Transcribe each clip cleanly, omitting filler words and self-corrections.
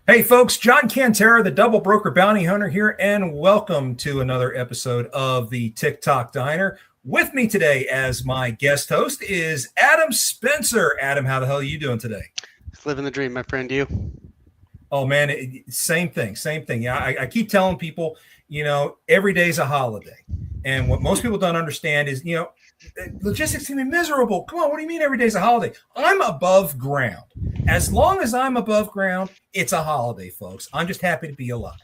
Hey folks, John Cantera, the Double Broker Bounty Hunter here, and welcome to another episode of the Tic Toc Diner. With me today as my guest host is Adam Spencer. Adam, how the hell are you doing today? Just living the dream, my friend. You? Oh man, same thing. Yeah, I keep telling people, every day's a holiday. And what most people don't understand is, logistics can be miserable. Come on, what do you mean every day's a holiday? I'm above ground. As long as I'm above ground, it's a holiday, folks. I'm just happy to be alive.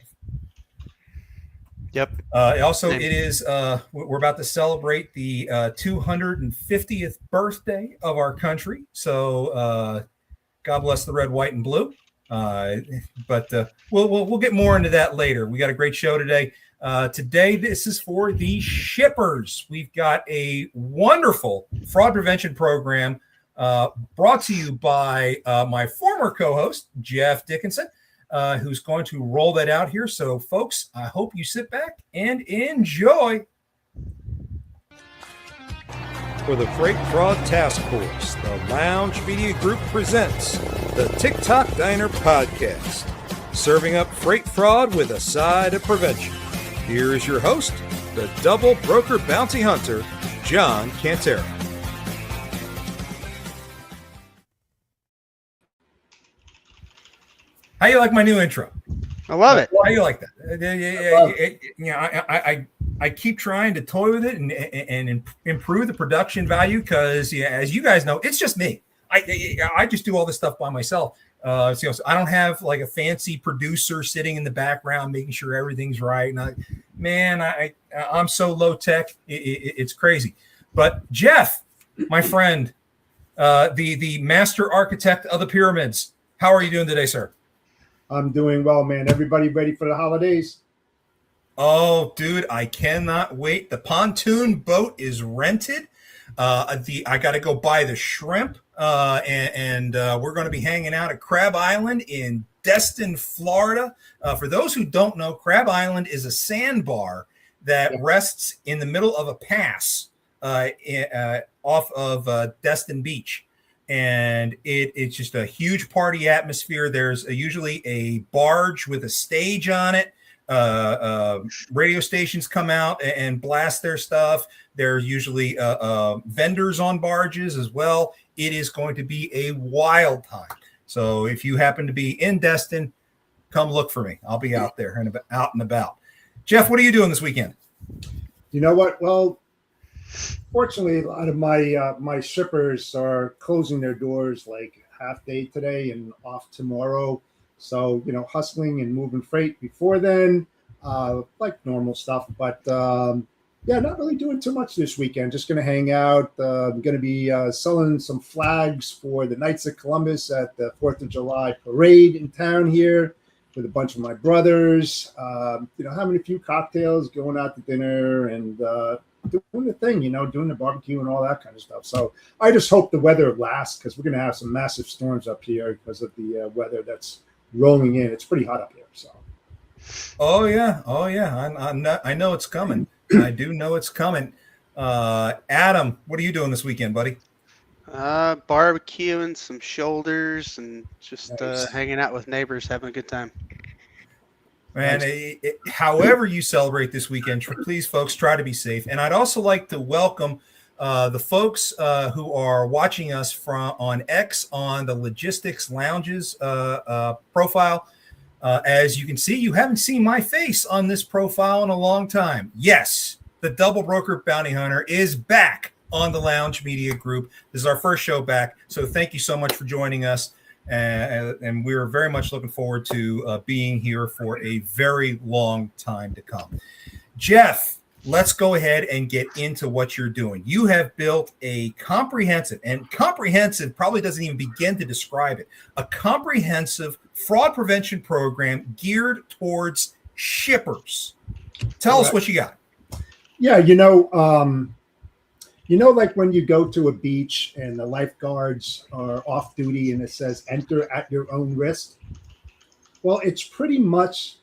Yep. It is, we're about to celebrate the 250th birthday of our country. So God bless the red, white, and blue. But we'll get more into that later. We got a great show today. Today, this is for the shippers. We've got a wonderful fraud prevention program brought to you by my former co-host, Jeff Dickinson, who's going to roll that out here. So, folks, I hope you sit back and enjoy. For the Freight Fraud Task Force, the Lounge Media Group presents the Tic Toc Diner Podcast, serving up freight fraud with a side of prevention. Here is your host, the Double Broker Bounty Hunter, John Cantera. How you like my new intro? I love it. How you like that? I keep trying to toy with it and improve the production value because, as you guys know, it's just me. I just do all this stuff by myself. So I don't have like a fancy producer sitting in the background making sure everything's right. And I'm so low tech, it's crazy. But Jeff, my friend, the master architect of the pyramids, how are you doing today, sir? I'm doing well, man. Everybody ready for the holidays? Oh, dude, I cannot wait. The pontoon boat is rented. I got to go buy the shrimp, and we're going to be hanging out at Crab Island in Destin, Florida. For those who don't know, Crab Island is a sandbar that rests in the middle of a pass off of Destin Beach. And it's just a huge party atmosphere. There's usually a barge with a stage on it. Radio stations come out and blast their stuff. There's usually vendors on barges as well. It is going to be a wild time. So if you happen to be in Destin, come look for me. I'll be out there and out and about. Jeff, what are you doing this weekend? You know what? Well, fortunately, a lot of my shippers are closing their doors like half day today and off tomorrow. So, hustling and moving freight before then, like normal stuff. But, not really doing too much this weekend. Just going to hang out. I'm going to be selling some flags for the Knights of Columbus at the 4th of July parade in town here with a bunch of my brothers. Having a few cocktails, going out to dinner, and doing the thing, doing the barbecue and all that kind of stuff. So I just hope the weather lasts because we're going to have some massive storms up here because of the weather that's rolling in. It's pretty hot up here. So. Oh yeah. I know it's coming. I do know it's coming. Adam, what are you doing this weekend, buddy? Barbecuing some shoulders and just Nice. hanging out with neighbors, having a good time. Man, however you celebrate this weekend, please, folks, try to be safe. And I'd also like to welcome the folks who are watching us on X on the Logistics Lounges profile. As you can see, you haven't seen my face on this profile in a long time. Yes, the Double Broker Bounty Hunter is back on the Lounge Media Group. This is our first show back. So thank you so much for joining us. And we're very much looking forward to being here for a very long time to come. Jeff, let's go ahead and get into what you're doing. You have built a comprehensive probably doesn't even begin to describe it, a comprehensive fraud prevention program geared towards shippers. Tell us what you got. Yeah, like when you go to a beach and the lifeguards are off duty and it says enter at your own risk. Well, it's pretty much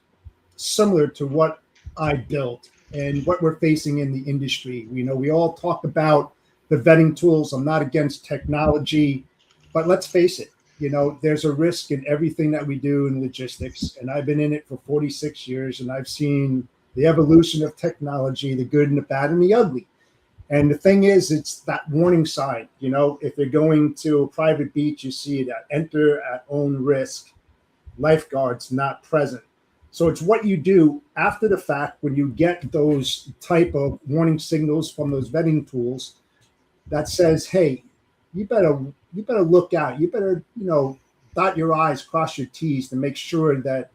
similar to what I built and what we're facing in the industry. We all talk about the vetting tools. I'm not against technology, but let's face it, there's a risk in everything that we do in logistics. And I've been in it for 46 years, and I've seen the evolution of technology, the good and the bad and the ugly. And the thing is, it's that warning sign. If you're going to a private beach, you see that enter at own risk, lifeguards not present. So it's what you do after the fact when you get those type of warning signals from those vetting tools that says, hey, you better look out. You better, dot your I's, cross your T's to make sure that,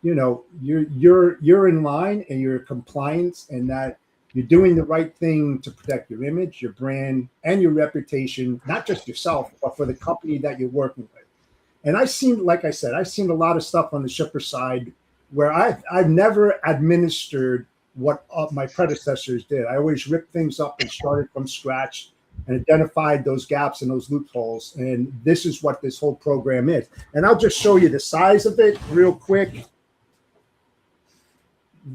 you're in line and you're compliant, and that you're doing the right thing to protect your image, your brand, and your reputation, not just yourself, but for the company that you're working with. And I've seen a lot of stuff on the shipper side where I've never administered what my predecessors did. I always ripped things up and started from scratch and identified those gaps and those loopholes. And this is what this whole program is. And I'll just show you the size of it real quick.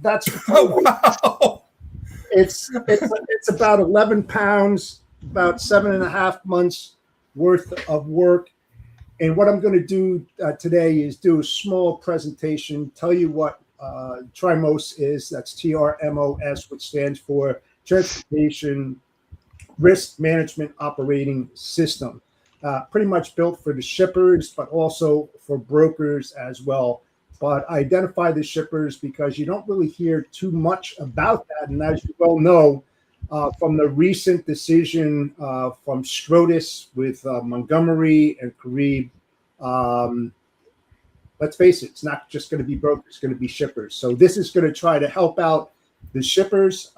That's Oh, wow. it's about 11 pounds, about 7.5 months worth of work. And what I'm going to do today is do a small presentation, tell you what TRMOS is. That's TRMOS, which stands for Transportation Risk Management Operating System. Pretty much built for the shippers, but also for brokers as well. But I identify the shippers because you don't really hear too much about that. And as you well know, from the recent decision from SCROTUS with Montgomery and Carib, let's face it, it's not just going to be brokers, it's going to be shippers. So this is going to try to help out the shippers.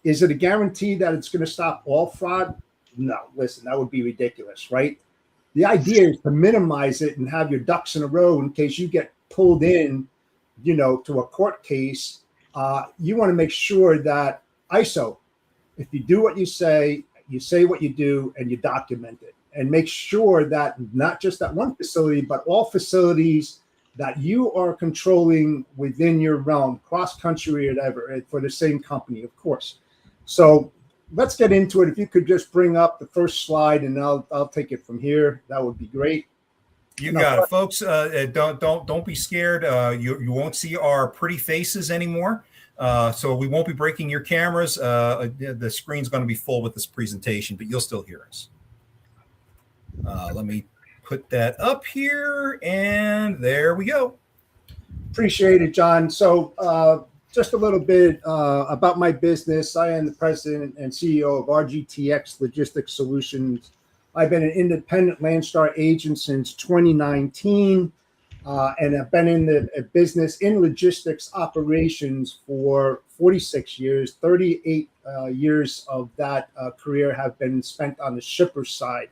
Is it a guarantee that it's going to stop all fraud? No, listen, that would be ridiculous, right? The idea is to minimize it and have your ducks in a row in case you get pulled in, to a court case. You want to make sure that ISO, if you do what you say what you do, and you document it, and make sure that not just that one facility, but all facilities that you are controlling within your realm, cross country or whatever, for the same company, of course. So let's get into it. If you could just bring up the first slide, and I'll take it from here, that would be great. You got it, folks. Don't be scared. You won't see our pretty faces anymore. So we won't be breaking your cameras. The screen's going to be full with this presentation, but you'll still hear us. Let me put that up here, and there we go. Appreciate it, John. So just a little bit about my business. I am the president and CEO of RGTX Logistics Solutions. I've been an independent Landstar agent since 2019, and I've been in the business in logistics operations for 46 years. 38 years of that career have been spent on the shipper side.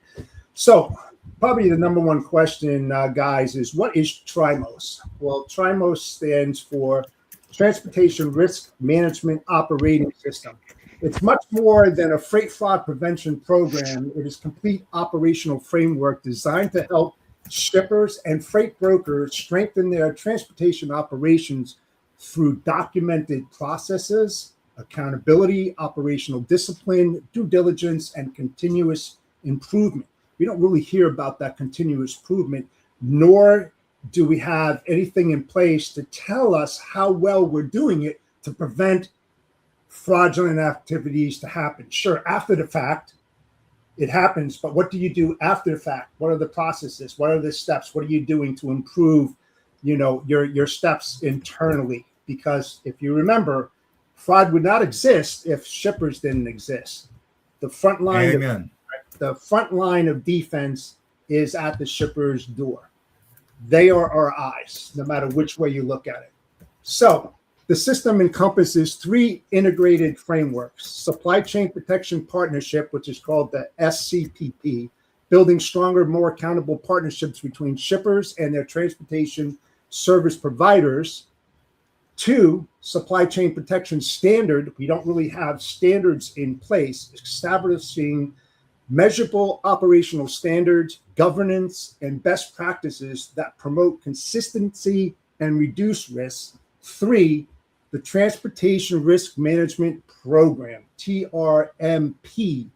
So probably the number one question, guys, is what is TRMOS? Well, TRMOS stands for Transportation Risk Management Operating System. It's much more than a freight fraud prevention program. It is a complete operational framework designed to help shippers and freight brokers strengthen their transportation operations through documented processes, accountability, operational discipline, due diligence, and continuous improvement. We don't really hear about that continuous improvement, nor do we have anything in place to tell us how well we're doing it to prevent fraudulent activities to happen. Sure, after the fact, it happens, but what do you do after the fact? What are the processes? What are the steps? What are you doing to improve, your steps internally? Because if you remember, fraud would not exist if shippers didn't exist. The front line, the front line of defense is at the shipper's door. They are our eyes, no matter which way you look at it. So the system encompasses 3 integrated frameworks: Supply Chain Protection Partnership, which is called the SCPP, building stronger, more accountable partnerships between shippers and their transportation service providers. 2, Supply Chain Protection Standard. We don't really have standards in place, establishing measurable operational standards, governance, and best practices that promote consistency and reduce risks. 3, the Transportation Risk Management Program, TRMP.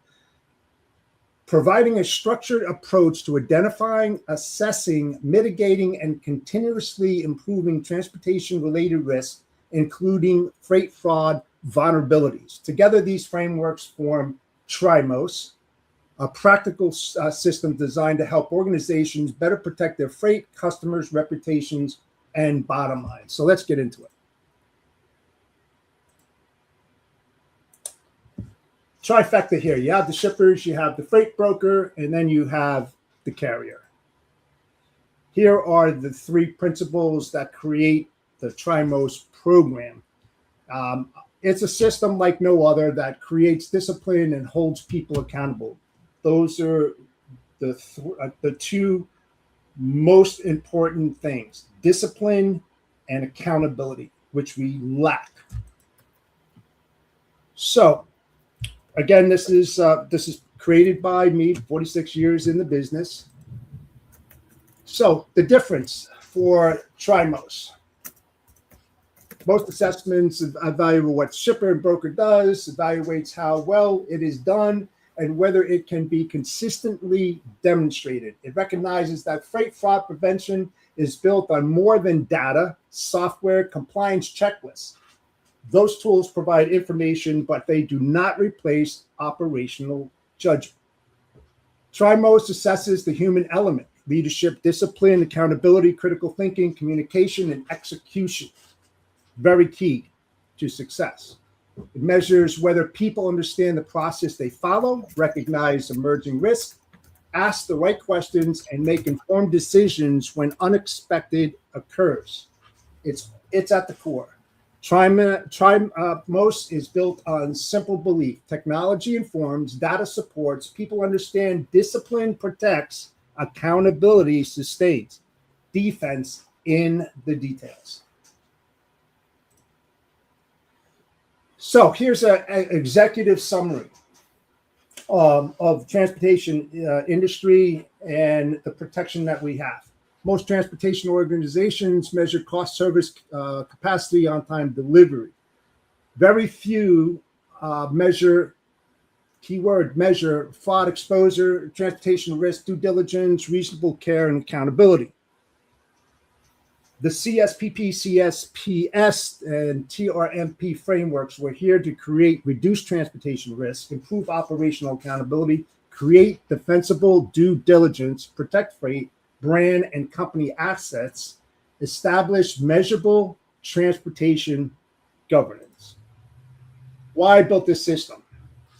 providing a structured approach to identifying, assessing, mitigating, and continuously improving transportation-related risks, including freight fraud vulnerabilities. Together, these frameworks form TRMOS, a practical system designed to help organizations better protect their freight, customers, reputations, and bottom line. So let's get into it. Trifecta here. You have the shippers, you have the freight broker, and then you have the carrier. Here are the three principles that create the TRMOS program. It's a system like no other that creates discipline and holds people accountable. Those are the two most important things: discipline and accountability, which we lack. So, again, this is created by me, 46 years in the business. So the difference for TRMOS. Most assessments evaluate what shipper and broker does, evaluates how well it is done, and whether it can be consistently demonstrated. It recognizes that freight fraud prevention is built on more than data, software, compliance checklists. Those tools provide information, but they do not replace operational judgment. TRMOS assesses the human element: leadership, discipline, accountability, critical thinking, communication, and execution. Very key to success. It measures whether people understand the process they follow, recognize emerging risks, ask the right questions, and make informed decisions when unexpected occurs. It's at the core. TRMOS is built on simple belief. Technology informs, data supports, people understand, discipline protects, accountability sustains, defense in the details. So here's an executive summary of transportation industry and the protection that we have. Most transportation organizations measure cost, service, capacity, on-time delivery. Very few measure fraud exposure, transportation risk, due diligence, reasonable care, and accountability. The CSPP, CSPS, and TRMP frameworks were here to create reduced transportation risk, improve operational accountability, create defensible due diligence, protect freight, brand, and company assets, establish measurable transportation governance. Why I built this system?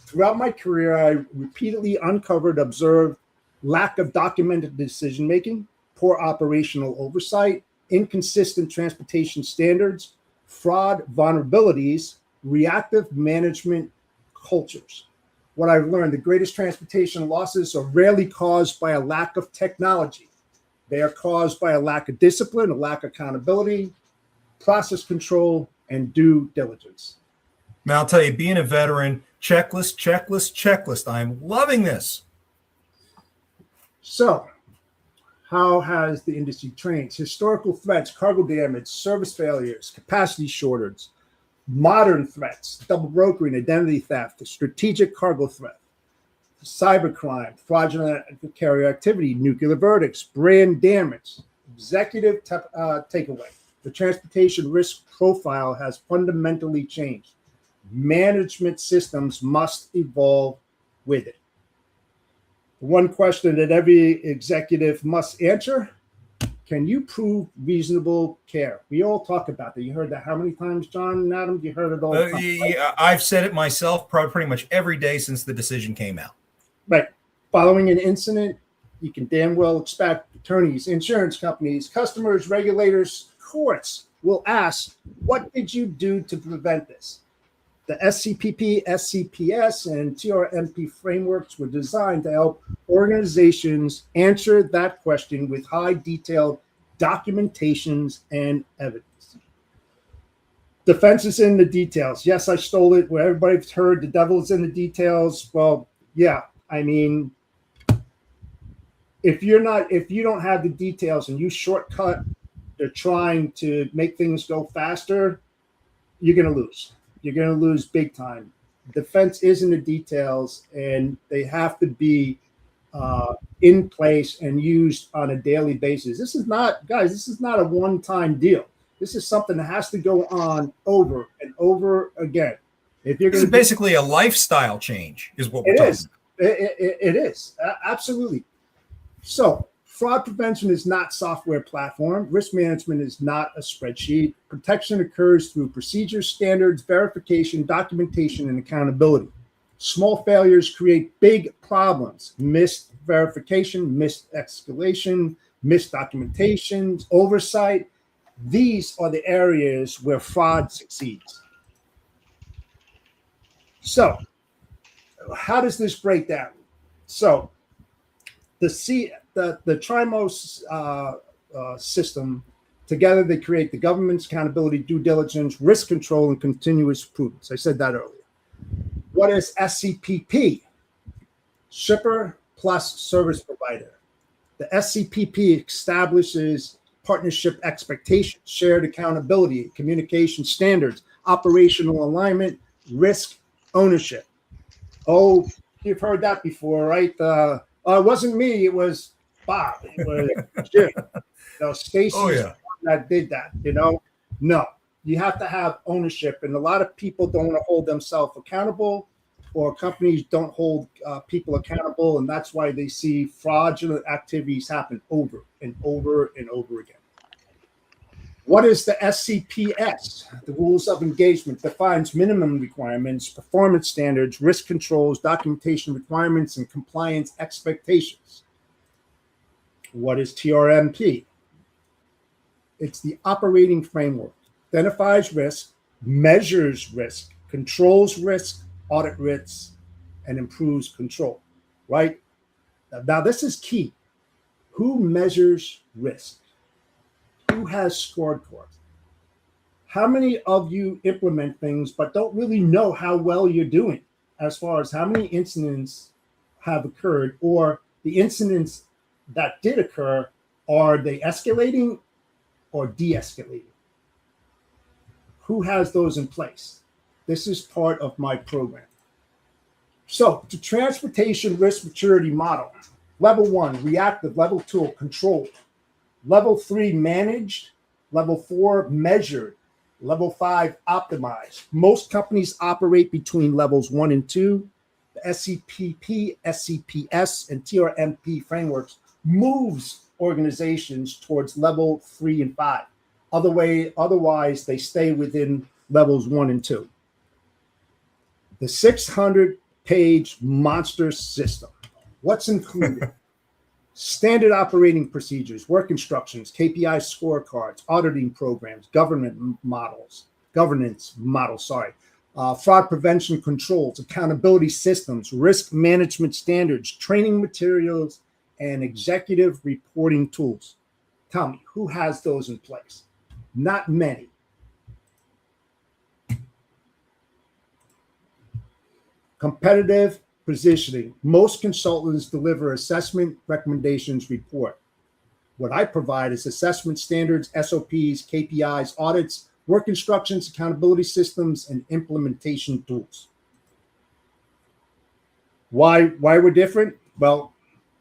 Throughout my career, I repeatedly observed lack of documented decision-making, poor operational oversight, inconsistent transportation standards, fraud vulnerabilities, reactive management cultures. What I've learned, the greatest transportation losses are rarely caused by a lack of technology. They are caused by a lack of discipline, a lack of accountability, process control, and due diligence. Now, I'll tell you, being a veteran, checklist. I'm loving this. So, how has the industry trained? Historical threats, cargo damage, service failures, capacity shortages, modern threats, double brokering, identity theft, strategic cargo threat, cybercrime, fraudulent carrier activity, nuclear verdicts, brand damage. Executive takeaway: the transportation risk profile has fundamentally changed. Management systems must evolve with it. One question that every executive must answer: can you prove reasonable care? We all talk about that. You heard that how many times, John and Adam? You heard it all the time. Yeah, I've said it myself pretty much every day since the decision came out. Right. Following an incident, you can damn well expect attorneys, insurance companies, customers, regulators, courts will ask, what did you do to prevent this? The SCPP, SCPS, and TRMP frameworks were designed to help organizations answer that question with high detailed documentations and evidence. Defense is in the details. Yes, I stole it. Where everybody's heard the devil is in the details. Well, yeah, I mean, if you don't have the details and you shortcut, they're trying to make things go faster, you're going to lose. You're going to lose big time. Defense is in the details, and they have to be in place and used on a daily basis. This is not, guys, this is not a one-time deal. This is something that has to go on over and over again. If you're This is basically a lifestyle change, is what we're it talking is. It is. Absolutely. So fraud prevention is not software platform. Risk management is not a spreadsheet. Protection occurs through procedures, standards, verification, documentation, and accountability. Small failures create big problems. Missed verification, missed escalation, missed documentation, oversight. These are the areas where fraud succeeds. So, how does this break down? So, the TRMOS system, together they create the government's accountability, due diligence, risk control, and continuous improvements. I said that earlier. What is SCPP? Shipper plus service provider. The SCPP establishes partnership expectations, shared accountability, communication standards, operational alignment, risk ownership. Oh, you've heard that before, right? It wasn't me, it was Bob, it was Jim. Stacy that did that, No, you have to have ownership, and a lot of people don't want to hold themselves accountable, or companies don't hold people accountable, and that's why they see fraudulent activities happen over and over and over again. What is the SCPS? The rules of engagement defines minimum requirements, performance standards, risk controls, documentation requirements, and compliance expectations. What is TRMP? It's the operating framework. Identifies risk, measures risk, controls risk, audit risks, and improves control, right? Now, this is key. Who measures risk? Who has scorecards? How many of you implement things but don't really know how well you're doing as far as how many incidents have occurred, or the incidents that did occur, are they escalating or de-escalating? Who has those in place? This is part of my program. So, the transportation risk maturity model. Level 1, reactive. Level 2, controlled. Level 3, managed. Level 4, measured. Level 5, optimized. Most companies operate between levels 1 and 2. The SCPP, SCPS, and TRMP frameworks moves organizations towards level 3 and 5. Otherwise, they stay within levels 1 and 2. The 600-page monster system. What's included? Standard operating procedures, work instructions, KPI scorecards, auditing programs, governance models, fraud prevention controls, accountability systems, risk management standards, training materials, and executive reporting tools. Tell me, who has those in place? Not many. Competitive positioning. Most consultants deliver assessment recommendations report. What I provide is assessment standards, SOPs, KPIs, audits, work instructions, accountability systems, and implementation tools. Why we're different? Well,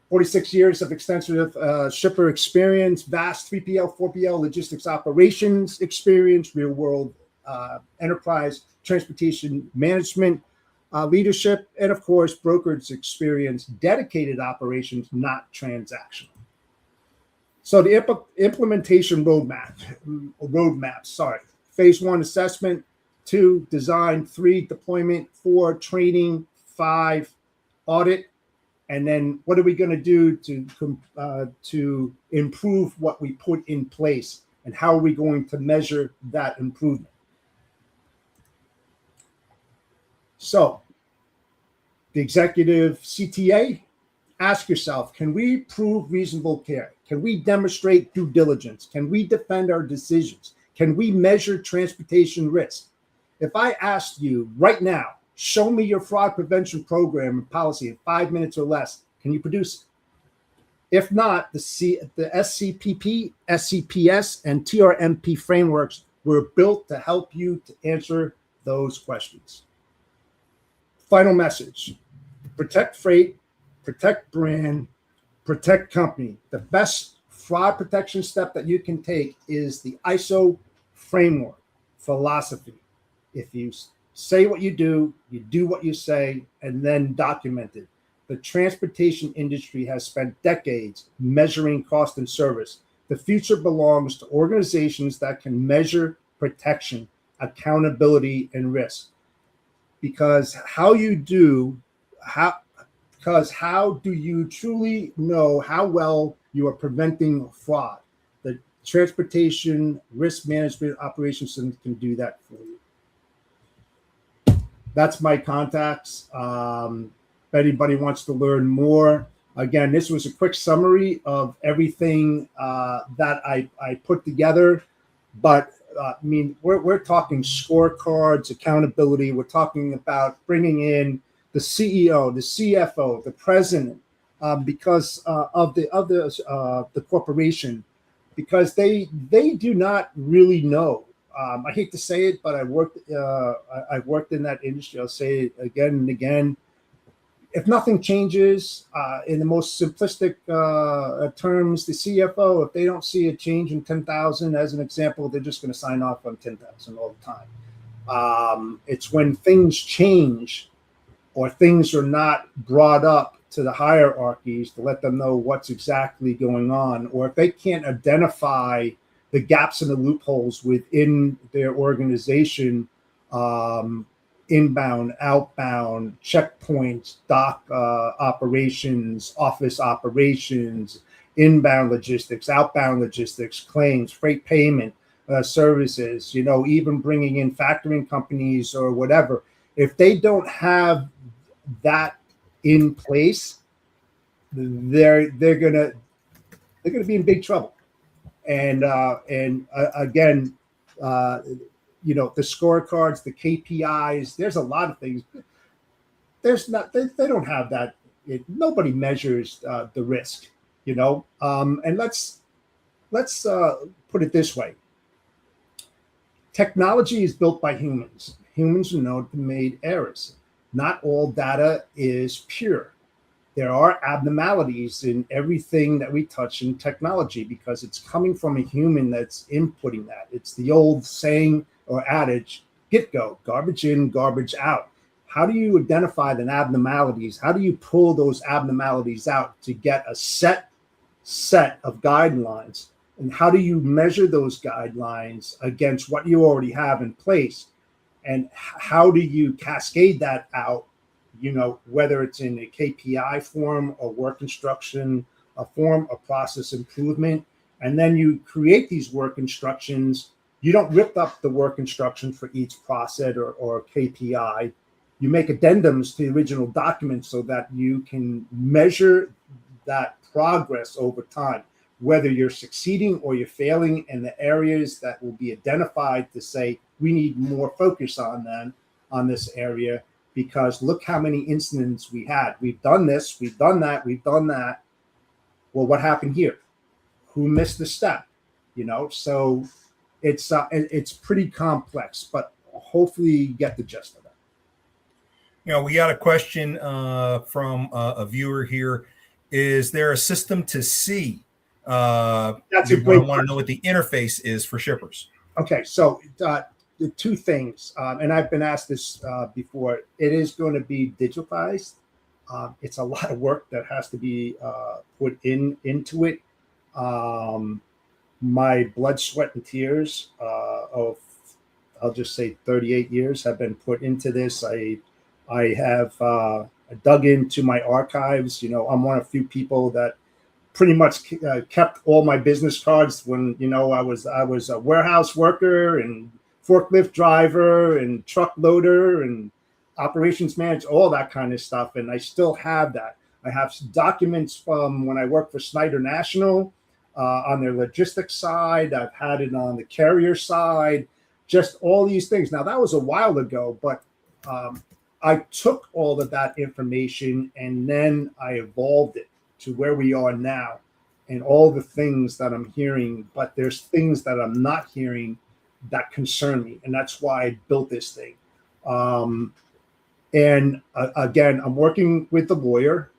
46 years of extensive shipper experience, vast 3PL, 4PL logistics operations experience, real world enterprise transportation management leadership, and of course, brokerage experience, dedicated operations, not transactional. So the implementation roadmaps. Phase 1, assessment. 2, design. 3, deployment. 4, training. 5, audit. And then what are we going to do to improve what we put in place, and how are we going to measure that improvement? So the executive CTA, ask yourself, can we prove reasonable care? Can we demonstrate due diligence? Can we defend our decisions? Can we measure transportation risk? If I asked you right now, show me your fraud prevention program and policy in 5 minutes or less, can you produce it? If not, the SCPP, SCPS, and TRMP frameworks were built to help you to answer those questions. Final message: protect freight, protect brand, protect company. The best fraud protection step that you can take is the ISO framework philosophy. If you say what you do what you say, and then document it. The transportation industry has spent decades measuring cost and service. The future belongs to organizations that can measure protection, accountability, and risk. Because how do you truly know how well you are preventing fraud? The transportation risk management operations system can do that for you. That's my contacts. If anybody wants to learn more, again, this was a quick summary of everything that I put together. But I mean, we're talking scorecards, accountability. We're talking about bringing in the CEO, the CFO, the president, because of the corporation, because they do not really know. I hate to say it, but I've worked in that industry. I'll say it again and again. If nothing changes, in the most simplistic terms, the CFO, if they don't see a change in 10,000, as an example, they're just going to sign off on 10,000 all the time. It's when things change or things are not brought up to the hierarchies to let them know what's exactly going on, or if they can't identify the gaps and the loopholes within their organization, inbound, outbound, checkpoints, dock operations, office operations, inbound logistics, outbound logistics, claims, freight payment services, even bringing in factoring companies or whatever. If they don't have that in place, they're gonna be in big trouble. And again, the scorecards, the KPIs, there's a lot of things. They don't have that. Nobody measures the risk, and let's put it this way. Technology is built by humans. Humans are known to make errors. Not all data is pure. There are abnormalities in everything that we touch in technology because it's coming from a human that's inputting that. It's the old saying or adage, go, garbage in, garbage out. How do you identify the abnormalities? How do you pull those abnormalities out to get a set of guidelines? And how do you measure those guidelines against what you already have in place? And how do you cascade that out? Whether it's in a KPI form or work instruction, a form of process improvement, and then you create these work instructions. You don't rip up the work instruction for each process or KPI. You make addendums to the original document so that you can measure that progress over time, whether you're succeeding or you're failing in the areas that will be identified to say, we need more focus on this area. Because look how many incidents we had. We've done this, we've done that, we've done that. Well, what happened here? Who missed the step? So it's pretty complex, but hopefully you get the gist of it. We got a question from a viewer here. Is there a system to see? That's a great question. I want to know what the interface is for shippers. Okay, so the two things, and I've been asked this before, it is going to be digitized. It's a lot of work that has to be put into it. My blood, sweat, and tears of, I'll just say 38 years have been put into this. I have dug into my archives. I'm one of a few people that pretty much kept all my business cards when, I was a warehouse worker and forklift driver and truck loader and operations manager, all that kind of stuff. And I still have that. I have documents from when I worked for Schneider National on their logistics side. I've had it on the carrier side, just all these things. Now, that was a while ago, but I took all of that information and then I evolved it to where we are now and all the things that I'm hearing. But there's things that I'm not hearing that concern me. And that's why I built this thing. Again, I'm working with the lawyer.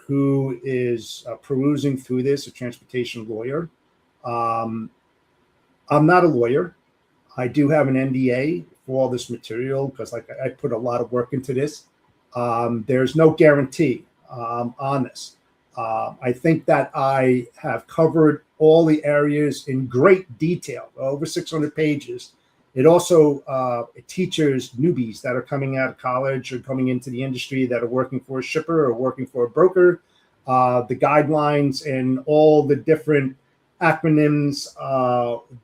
who is perusing through this, a transportation lawyer. I'm not a lawyer. I do have an NDA for all this material because I put a lot of work into this. There's no guarantee on this. I think that I have covered all the areas in great detail, over 600 pages. It also it teaches newbies that are coming out of college or coming into the industry that are working for a shipper or working for a broker, the guidelines and all the different acronyms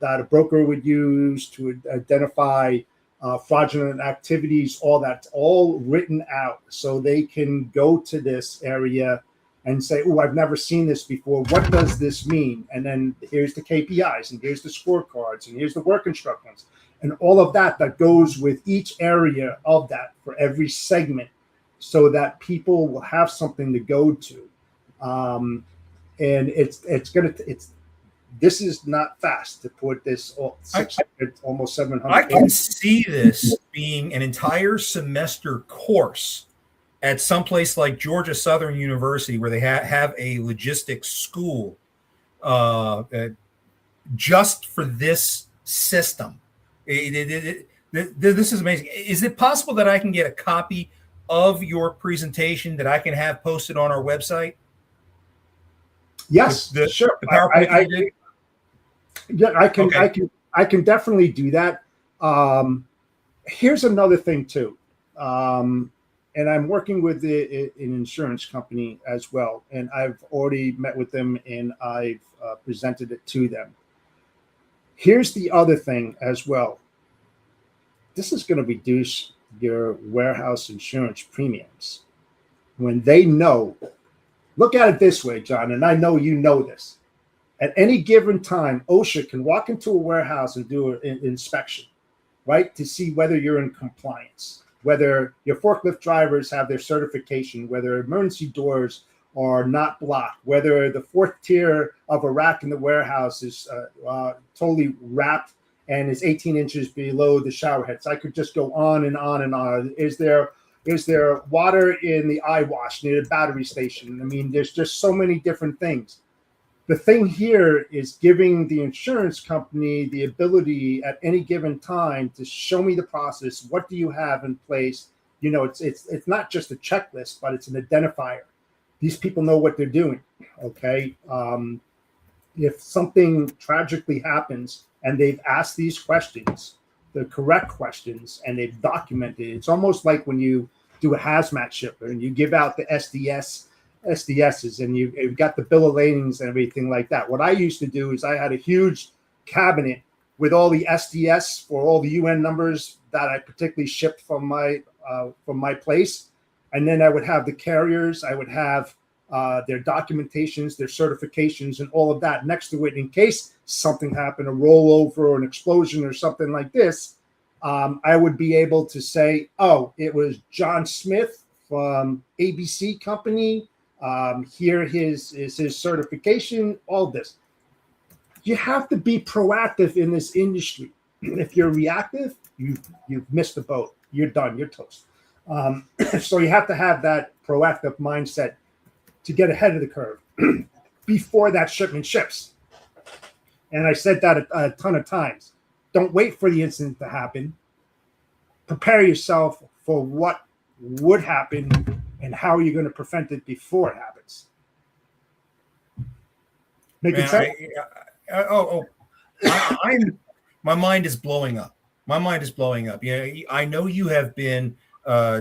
that a broker would use to identify fraudulent activities, all that's all written out so they can go to this area and say, oh, I've never seen this before. What does this mean? And then here's the KPIs, and here's the scorecards, and here's the work instructions, and all of that goes with each area of that for every segment so that people will have something to go to. And this is not fast to put this almost 700. I can see this being an entire semester course at some place like Georgia Southern University, where they have a logistics school just for this system. This is amazing. Is it possible that I can get a copy of your presentation that I can have posted on our website? Yes, sure. The PowerPoint. Yeah, I can. Okay. I can definitely do that. Here's another thing too, and I'm working with an insurance company as well, and I've already met with them and I've presented it to them. Here's the other thing as well. This is going to reduce your warehouse insurance premiums when they know. Look at it this way, John, and I know you know this. At any given time, OSHA can walk into a warehouse and do an inspection, right, to see whether you're in compliance, whether your forklift drivers have their certification, whether emergency doors are not blocked, whether the fourth tier of a rack in the warehouse is totally wrapped and is 18 inches below the shower heads. I could just go on and on and on. Is there water in the eye wash near the battery station? I mean, there's just so many different things. The thing here is giving the insurance company the ability at any given time to show me the process. What do you have in place? You know, it's not just a checklist, but it's an identifier. These people know what they're doing. Okay. If something tragically happens and they've asked these questions, the correct questions, and they've documented it, it's almost like when you do a hazmat shipper and you give out the SDSs and you've got the bill of ladings and everything like that. What I used to do is I had a huge cabinet with all the SDS for all the UN numbers that I particularly shipped from my place. And then I would have the carriers, I would have their documentations, their certifications, and all of that next to it in case something happened, a rollover or an explosion or something like this. I would be able to say, oh, it was John Smith from ABC Company. Here is his certification, all this. You have to be proactive in this industry. If you're reactive, you've missed the boat. You're done. You're toast. So you have to have that proactive mindset to get ahead of the curve before that shipment ships. And I said that a ton of times. Don't wait for the incident to happen. Prepare yourself for what would happen and how are you going to prevent it before it happens. Make it sense? My mind is blowing up. My mind is blowing up. Yeah, I know you have been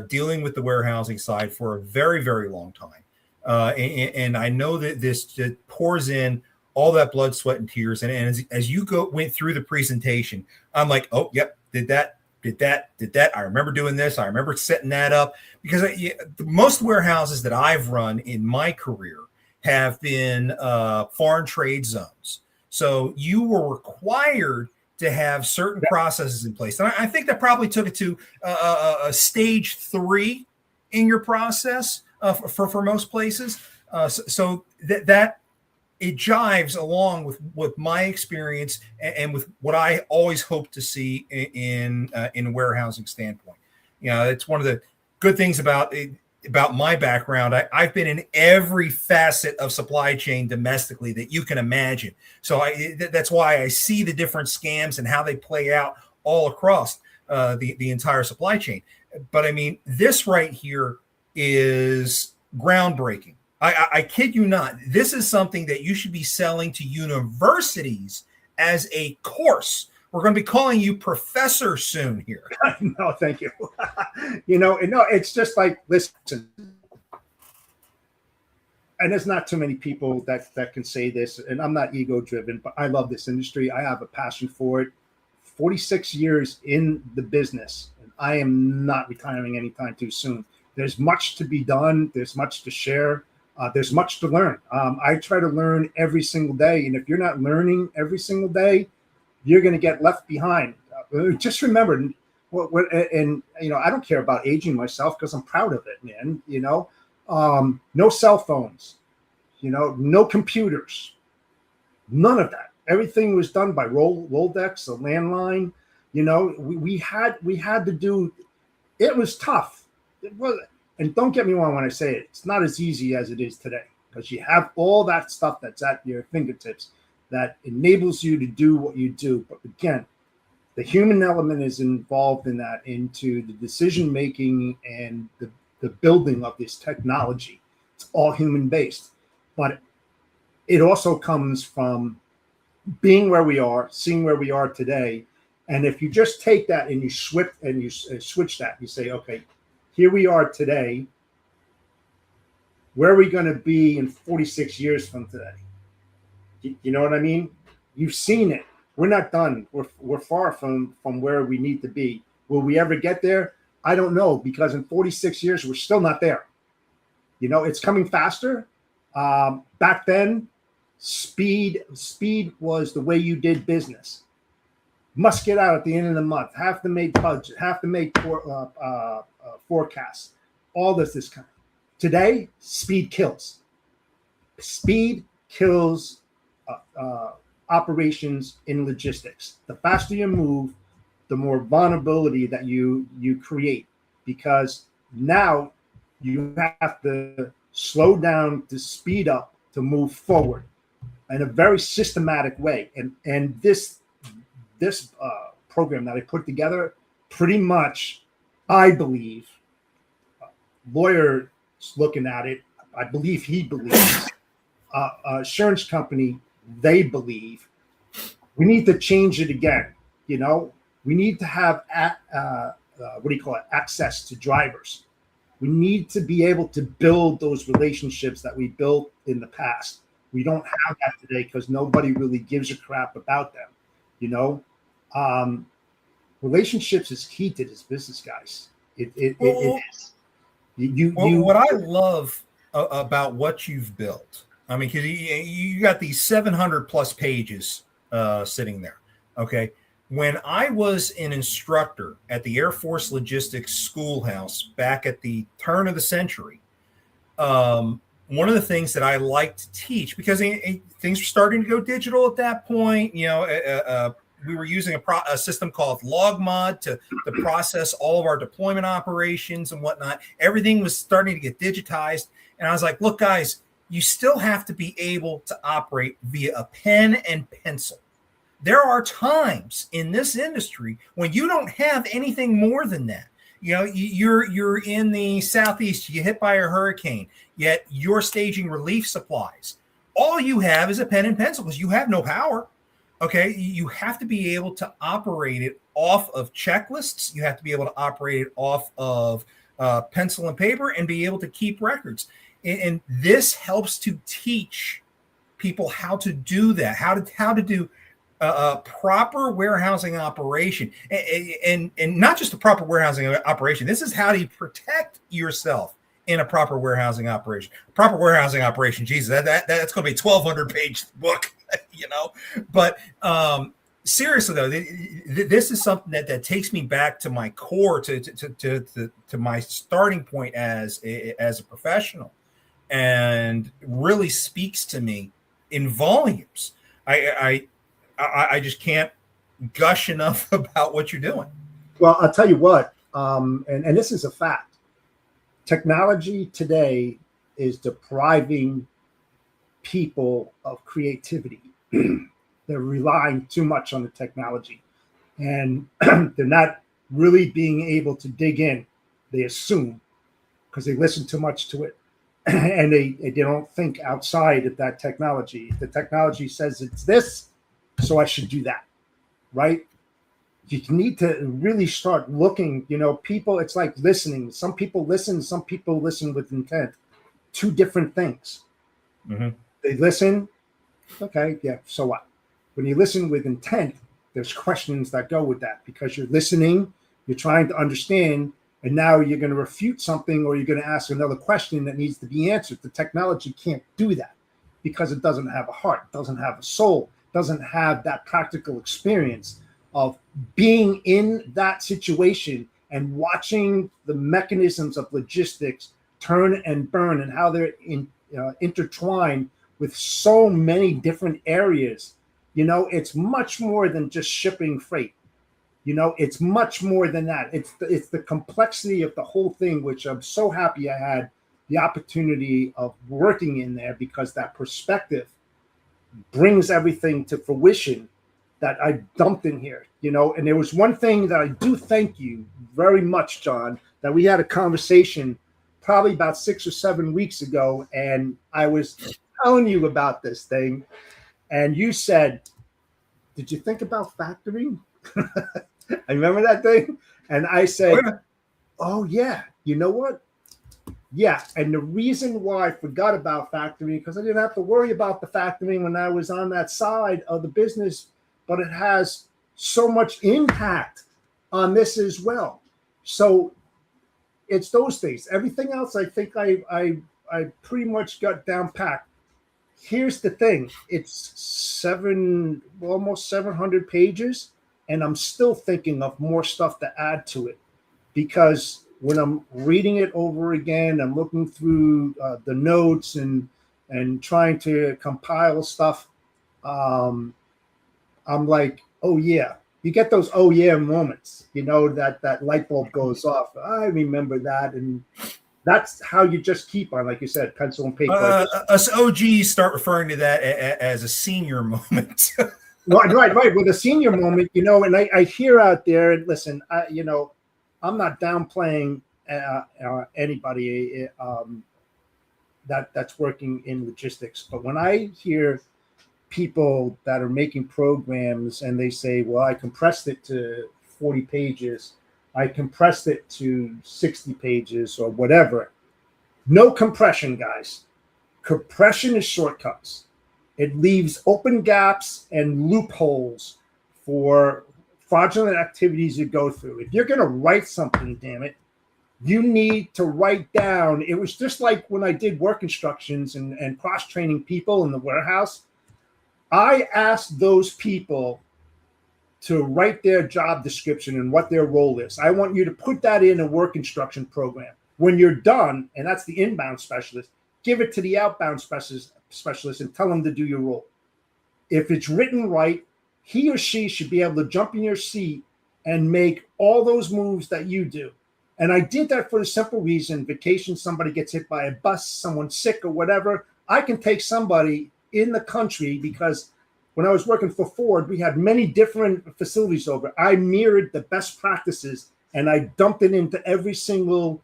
dealing with the warehousing side for a very, very long time. And I know that this pours in all that blood, sweat, and tears. And as you went through the presentation, I'm like, oh, yep, did that. I remember doing this. I remember setting that up because most warehouses that I've run in my career have been foreign trade zones. So you were required to have certain processes in place. And I think that probably took it to a stage 3 in your process for most places. So that it jives along with my experience and with what I always hope to see in a warehousing standpoint. You know, it's one of the good things about about my background, I've been in every facet of supply chain domestically that you can imagine. So that's why I see the different scams and how they play out all across the entire supply chain. But I mean, this right here is groundbreaking. I kid you not. This is something that you should be selling to universities as a course. We're going to be calling you professor soon here. No, thank you. No, it's just like, listen, and there's not too many people that can say this, and I'm not ego driven, but I love this industry. I have a passion for it. 46 years in the business, and I am not retiring anytime too soon. There's much to be done. There's much to share. There's much to learn. I try to learn every single day, and if you're not learning every single day, you're going to get left behind. Just remember, and I don't care about aging myself because I'm proud of it, man. No cell phones, no computers, none of that. Everything was done by Rolodex, a landline. We had to do. It was tough. It was, and don't get me wrong when I say it. It's not as easy as it is today because you have all that stuff that's at your fingertips that enables you to do what you do. But again, the human element is involved in that, into the decision making and the building of this technology. It's all human based, but it also comes from being where we are, seeing where we are today. And if you just take that and you switch that, you say, okay, here we are today. Where are we going to be in 46 years from today? You know what I mean? You've seen it. We're not done. We're far from where we need to be. Will we ever get there? I don't know, because in 46 years, we're still not there. It's coming faster. Back then, speed was the way you did business. Must get out at the end of the month. Have to make budget. Have to make forecasts. All this kind. Today, speed kills. Speed kills operations in logistics. The faster you move, the more vulnerability that you create, because now you have to slow down to speed up to move forward in a very systematic way. And this program that I put together, pretty much, I believe, lawyer looking at it, I believe he believes, insurance company, they believe, we need to change it again. We need to have access to drivers. We need to be able to build those relationships that we built in the past. We don't have that today because nobody really gives a crap about them. Relationships is key to this business, guys. It is. What I love about what you've built, I mean, because you got these 700 plus pages sitting there. Okay. When I was an instructor at the Air Force Logistics Schoolhouse back at the turn of the century, one of the things that I liked to teach, because things were starting to go digital at that point, we were using a system called LogMod to process all of our deployment operations and whatnot. Everything was starting to get digitized. And I was like, look, guys, you still have to be able to operate via a pen and pencil. There are times in this industry when you don't have anything more than that. You're in the Southeast, you get hit by a hurricane, yet you're staging relief supplies. All you have is a pen and pencil because you have no power. Okay, you have to be able to operate it off of checklists. You have to be able to operate it off of pencil and paper and be able to keep records. And this helps to teach people how to do that, how to do a proper warehousing operation, and not just a proper warehousing operation. This is how do you protect yourself in a proper warehousing operation. Proper warehousing operation, Jesus, that's going to be a 1,200 page book, But seriously though, this is something that takes me back to my core, to my starting point as a professional, and really speaks to me in volumes. I just can't gush enough about what you're doing. Well, I'll tell you what, and this is a fact. technology today is depriving people of creativity. They're relying too much on the technology, and they're not really being able to dig in. They assume because they listen too much to it, and they don't think outside of that technology. The technology says it's this, so I should do that, right? You need to really start looking. People, it's like listening. Some people listen with intent. Two different things. Mm-hmm. They listen, okay, yeah, so what? When you listen with intent, there's questions that go with that because you're listening, you're trying to understand, and now you're going to refute something or you're going to ask another question that needs to be answered. The technology can't do that because it doesn't have a heart, doesn't have a soul, doesn't have that practical experience of being in that situation and watching the mechanisms of logistics turn and burn and how they're intertwined with so many different areas. It's much more than just shipping freight. It's much more than that. It's the complexity of the whole thing, which I'm so happy I had the opportunity of working in there because that perspective brings everything to fruition that I dumped in here, and there was one thing that I do thank you very much, John, that we had a conversation probably about 6 or 7 weeks ago, and I was telling you about this thing, and you said, did you think about factoring? I remember that thing. And I said, oh yeah, you know what? Yeah. And the reason why I forgot about factoring, because I didn't have to worry about the factoring when I was on that side of the business, but it has so much impact on this as well. So it's those things. Everything else, I think I pretty much got down packed. Here's the thing. It's almost 700 pages, and I'm still thinking of more stuff to add to it because when I'm reading it over again, I'm looking through the notes and trying to compile stuff. I'm like, oh yeah, you get those oh yeah moments, that light bulb goes off. I remember that, and that's how you just keep on, like you said, pencil and paper. Us OGs start referring to that as a senior moment. Right. With a senior moment, and I hear out there, and listen, I'm not downplaying anybody that's working in logistics, but when I hear people that are making programs and they say, well, I compressed it to 40 pages, I compressed it to 60 pages or whatever. No compression, guys. Compression is shortcuts. It leaves open gaps and loopholes for fraudulent activities you go through. If you're going to write something, damn it, you need to write down. It was just like when I did work instructions and cross-training people in the warehouse. I asked those people to write their job description and what their role is. I want you to put that in a work instruction program. When you're done, and that's the inbound specialist, give it to the outbound specialist and tell them to do your role. If it's written right, he or she should be able to jump in your seat and make all those moves that you do. And I did that for the simple reason, vacation, somebody gets hit by a bus, someone's sick or whatever. I can take somebody in the country because when I was working for Ford, we had many different facilities over. I mirrored the best practices and I dumped it into every single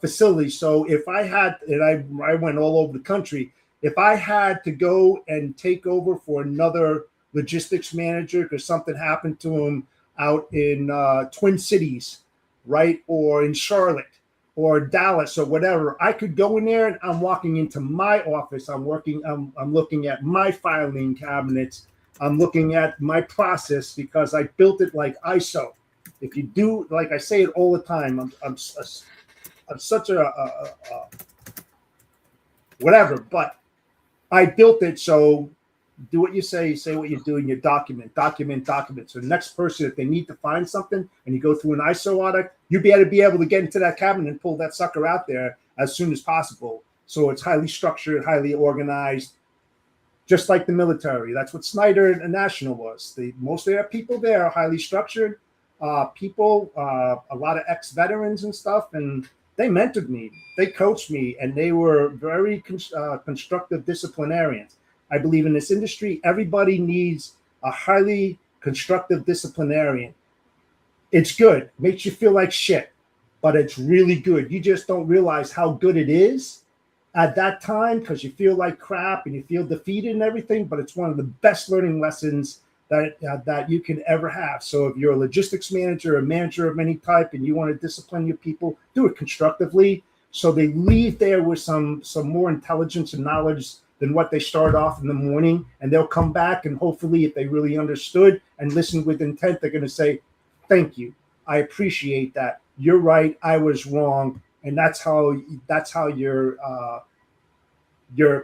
facility. So if I had, and I went all over the country, if I had to go and take over for another logistics manager because something happened to him out in Twin Cities, right, or in Charlotte or Dallas or whatever, I could go in there and I'm walking into my office. I'm looking at my filing cabinets. I'm looking at my process because I built it like ISO. If you do, like I say it all the time, I'm such a whatever, but I built it so do what you say what you do in your document. So the next person, if they need to find something and you go through an ISO audit, you'll be able to get into that cabinet and pull that sucker out there as soon as possible. So it's highly structured, highly organized, just like the military. That's what Snyder and National was. Most of their people there are highly structured people, a lot of ex-veterans and stuff. And they mentored me, they coached me, and they were very constructive disciplinarians. I believe in this industry, everybody needs a highly constructive disciplinarian. It's good, makes you feel like shit, but it's really good. You just don't realize how good it is at that time because you feel like crap and you feel defeated and everything, but it's one of the best learning lessons that you can ever have. So if you're a logistics manager, a manager of any type, and you want to discipline your people, do it constructively so they leave there with some more intelligence and knowledge than what they start off in the morning, and they'll come back and hopefully if they really understood and listened with intent, they're going to say, thank you, I appreciate that, you're right, I was wrong. And that's how your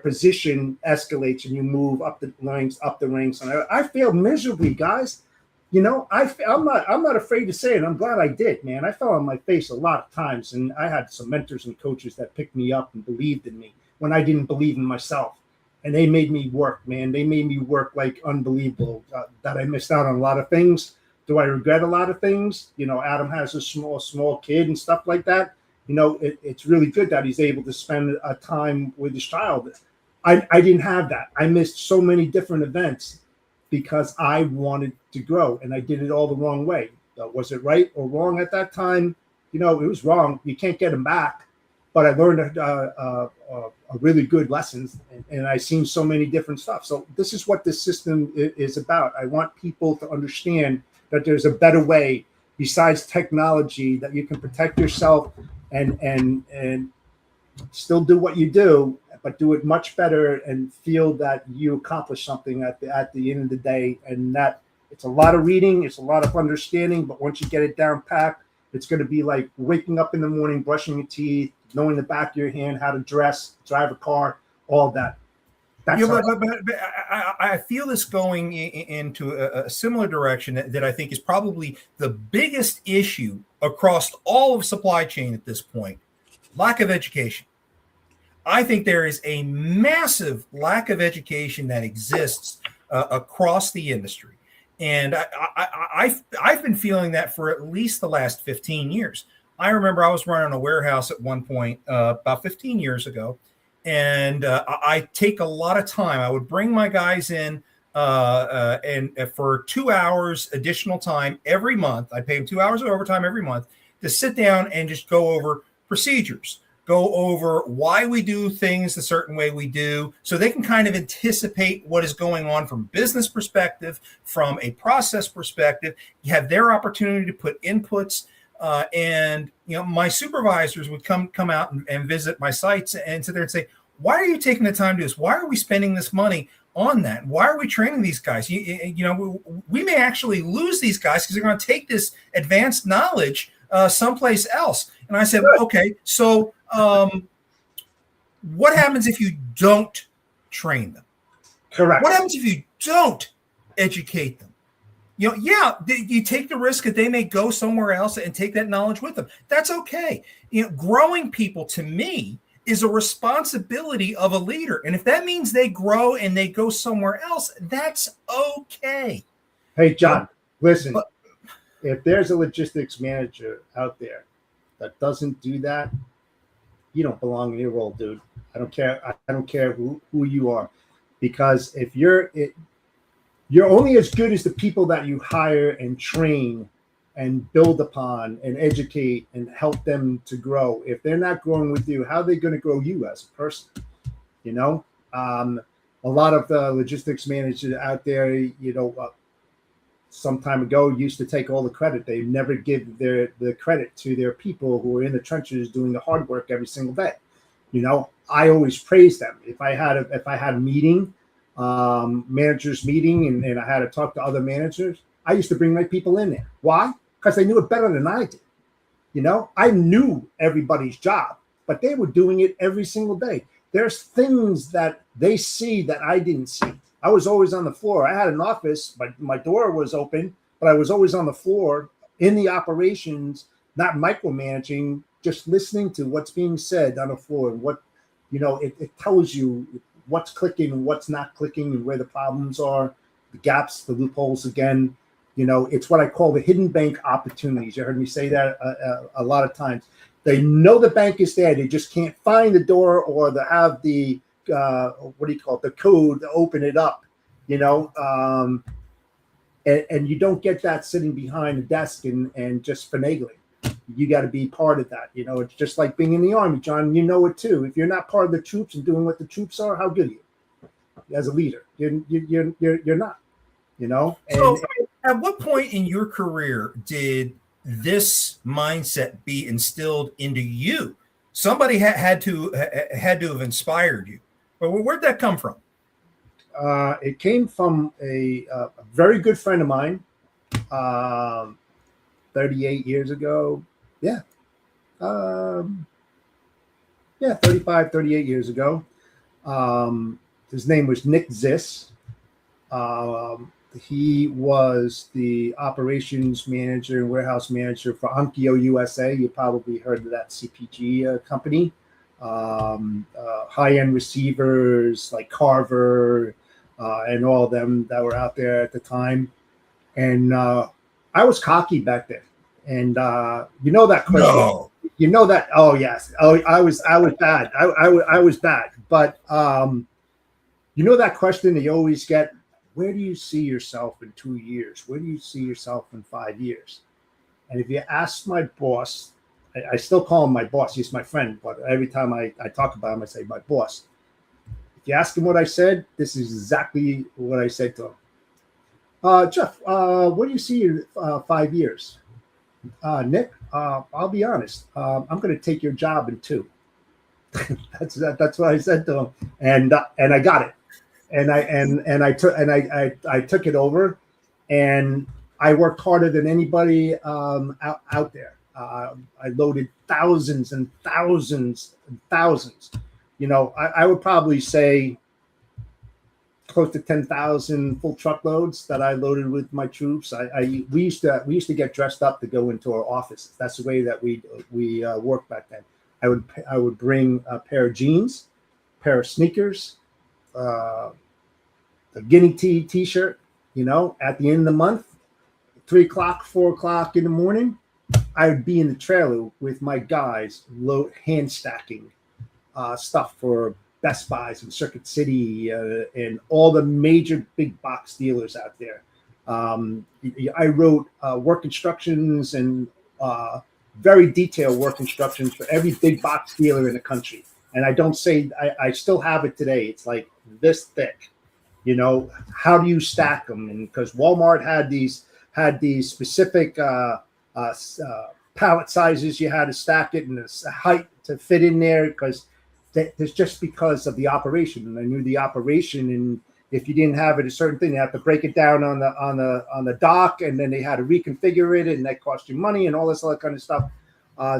position escalates and you move up the ranks. And I failed miserably, guys. You know, I'm not afraid to say it. I'm glad I did, man. I fell on my face a lot of times, and I had some mentors and coaches that picked me up and believed in me when I didn't believe in myself. And they made me work, man. They made me work like unbelievable. That I missed out on a lot of things. Do I regret a lot of things? You know, Adam has a small kid and stuff like that. You know, it's really good that he's able to spend a time with his child. I didn't have that. I missed so many different events because I wanted to grow, and I did it all the wrong way. Was it right or wrong at that time? You know, it was wrong. You can't get them back. But I learned a really good lessons, and I've seen so many different stuff. So this is what this system is about. I want people to understand that there's a better way besides technology, that you can protect yourself and still do what you do, but do it much better and feel that you accomplished something at the end of the day. And that it's a lot of reading, it's a lot of understanding, but once you get it down packed, it's going to be like waking up in the morning, brushing your teeth, knowing the back of your hand, how to dress, drive a car, all that. That's but I feel this going into a similar direction that I think is probably the biggest issue across all of supply chain at this point: lack of education. I think there is a massive lack of education that exists across the industry. And I've been feeling that for at least the last 15 years. I remember I was running a warehouse at one point about 15 years ago. And I take a lot of time. I would bring my guys in and for 2 hours additional time every month. I pay them 2 hours of overtime every month to sit down and just go over procedures, go over why we do things a certain way we do, so they can kind of anticipate what is going on from a business perspective, from a process perspective. You have their opportunity to put inputs. And you know, my supervisors would come out and visit my sites and sit there and say, "Why are you taking the time to do this? Why are we spending this money on that? Why are we training these guys? You know, we may actually lose these guys because they're going to take this advanced knowledge someplace else." And I said, "Okay, so what happens if you don't train them? correct. What happens if you don't educate them? You know, yeah, you take the risk that they may go somewhere else and take that knowledge with them. That's okay. You know, growing people to me is a responsibility of a leader. And if that means they grow and they go somewhere else, that's okay." Hey, John, listen, if there's a logistics manager out there that doesn't do that, you don't belong in your role, dude. I don't care. I don't care who you are, because if you're only as good as the people that you hire and train and build upon and educate and help them to grow. If they're not growing with you, how are they going to grow you as a person? You know, a lot of the logistics managers out there, you know, some time ago used to take all the credit. They never give the credit to their people who are in the trenches doing the hard work every single day. You know, I always praise them. If I had a meeting, managers meeting, and I had to talk to other managers, I used to bring my people in there. Why? Because they knew it better than I did. You know, I knew everybody's job, but they were doing it every single day. There's things that they see that I didn't see. I was always on the floor. I had an office, my door was open, but I was always on the floor in the operations, not micromanaging, just listening to what's being said on the floor. And what, you know, it tells you what's clicking and what's not clicking and where the problems are, the gaps, the loopholes. Again, you know, it's what I call the hidden bank opportunities. You heard me say that a lot of times. They know the bank is there. They just can't find the door or they have the what do you call it? The code to open it up. You know, and you don't get that sitting behind a desk and just finagling. You got to be part of that. You know, it's just like being in the Army, John. You know it too. If you're not part of the troops and doing what the troops are, how good are you as a leader? You're not. You know. So, at what point in your career did this mindset be instilled into you? Somebody had to have inspired you. But where'd that come from? It came from a very good friend of mine, 38 years ago. Yeah. 35, 38 years ago. His name was Nick Ziss. He was the operations manager and warehouse manager for Onkyo USA. You probably heard of that CPG company. High-end receivers like Carver and all of them that were out there at the time. And I was cocky back then. And you know that question. No. You know that. Oh yes. Oh, I was bad. I was bad. But you know that question that you always get. Where do you see yourself in 2 years? Where do you see yourself in 5 years? And if you ask my boss, I still call him my boss. He's my friend, but every time I talk about him, I say my boss. If you ask him what I said, this is exactly what I said to him. Jeff, where do you see in 5 years? Nick, I'll be honest. I'm going to take your job in 2. That's what I said to him, and I got it. And I took it over, and I worked harder than anybody out there. I loaded thousands and thousands and thousands. You know, I would probably say close to 10,000 full truckloads that I loaded with my troops. We used to get dressed up to go into our office. That's the way that we worked back then. I would bring a pair of jeans, a pair of sneakers, a guinea t-shirt, you know, at the end of the month, 3 o'clock, 4 o'clock in the morning, I would be in the trailer with my guys hand stacking stuff for Best Buys and Circuit City and all the major big box dealers out there. I wrote work instructions and very detailed work instructions for every big box dealer in the country. And I don't say, I still have it today. It's like this thick, you know, how do you stack them? And because Walmart had these specific pallet sizes, you had to stack it and the height to fit in there because there's just because of the operation. And I knew the operation, and if you didn't have it a certain thing, they have to break it down on the dock, and then they had to reconfigure it, and that cost you money and all this other kind of stuff.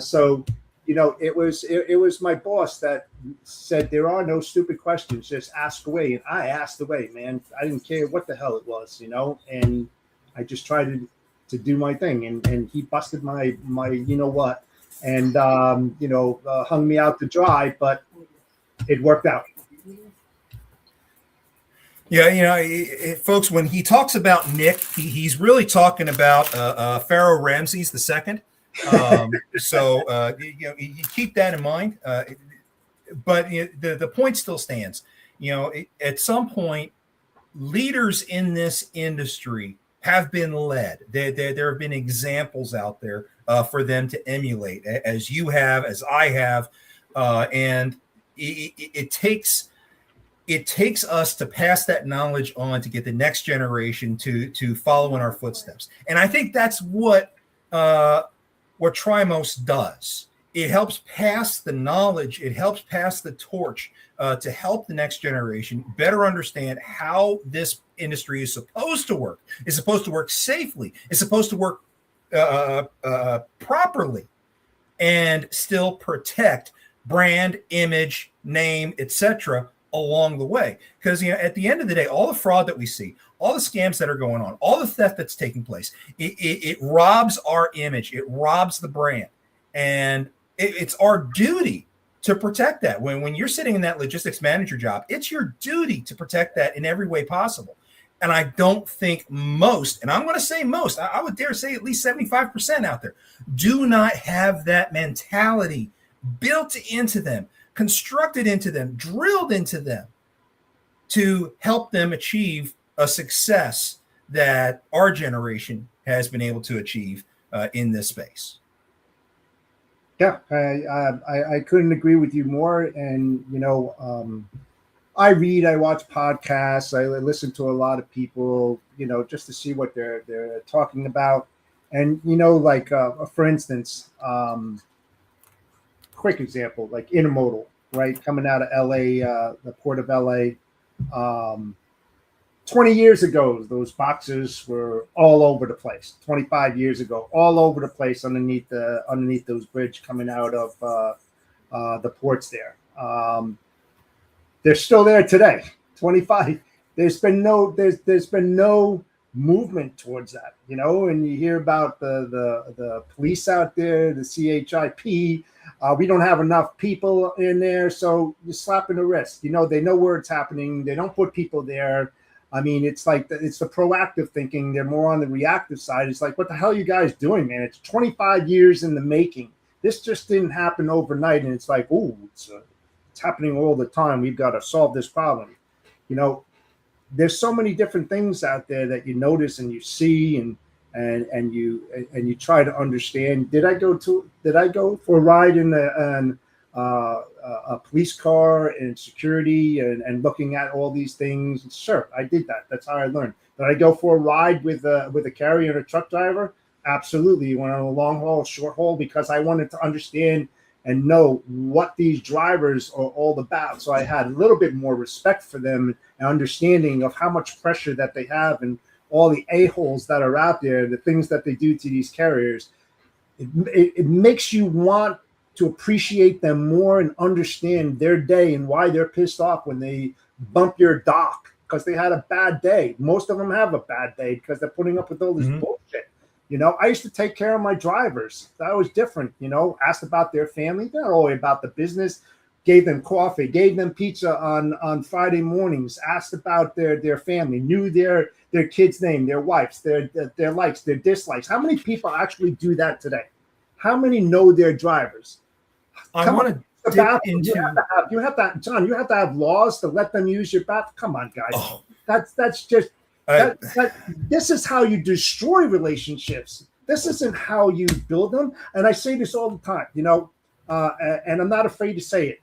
So you know, it was my boss that said there are no stupid questions, just ask away. And I asked away, man. I didn't care what the hell it was, you know, and I just tried to do my thing, and he busted my you know what, and hung me out to dry, but it worked out. Yeah, you know, folks, when he talks about Nick, he's really talking about Pharaoh Ramses II. So you keep that in mind. But the point still stands. You know, at some point, leaders in this industry have been led. There have been examples out there for them to emulate, as you have, as I have, and it takes us to pass that knowledge on to get the next generation to follow in our footsteps. And I think that's what TRMOS does. It helps pass the knowledge. It helps pass the torch to help the next generation better understand how this industry is supposed to work. It's supposed to work safely. It's supposed to work properly and still protect brand, image, name, etc. along the way. Because at the end of the day, all the fraud that we see, all the scams that are going on, all the theft that's taking place, it robs our image. It robs the brand. And it's our duty to protect that. When you're sitting in that logistics manager job, it's your duty to protect that in every way possible. And I don't think most, and I'm going to say most, I would dare say at least 75% out there, do not have that mentality built into them, constructed into them, drilled into them to help them achieve a success that our generation has been able to achieve in this space. Yeah, I couldn't agree with you more. And, I read, I watch podcasts, I listen to a lot of people, just to see what they're talking about. And, like, for instance, quick example, like intermodal, right? Coming out of LA, the port of LA. 20 years ago, those boxes were all over the place. 25 years ago, all over the place underneath those bridge coming out of the ports there. They're still there today. 25. There's been no movement towards that, And you hear about the police out there, the CHIP. We don't have enough people in there, so you're slapping the wrist. They know where it's happening. They don't put people there. I mean, it's like it's the proactive thinking. They're more on the reactive side. It's like, what the hell are you guys doing, man? It's 25 years in the making. This just didn't happen overnight, and it's like, oh, it's happening all the time. We've got to solve this problem. There's so many different things out there that you notice and you see, and you try to understand. Did I go for a ride in a police car and security and looking at all these things? Sure, I did that. That's how I learned. Did I go for a ride with a carrier and a truck driver? Absolutely. Went on a long haul, short haul, because I wanted to understand and know what these drivers are all about. So I had a little bit more respect for them and understanding of how much pressure that they have and all the a-holes that are out there, the things that they do to these carriers. It makes you want to appreciate them more and understand their day and why they're pissed off when they bump your dock because they had a bad day. Most of them have a bad day because they're putting up with all this bullshit. I used to take care of my drivers. That was different, asked about their family, not only about the business, gave them coffee, gave them pizza on Friday mornings, asked about their family, knew their kid's name, their wives, their likes, their dislikes. How many people actually do that today? How many know their drivers? I want to dip into. You have to have laws to let them use your bathroom. Come on, guys. Oh. That's just. This is how you destroy relationships. This isn't how you build them. And I say this all the time, and I'm not afraid to say it.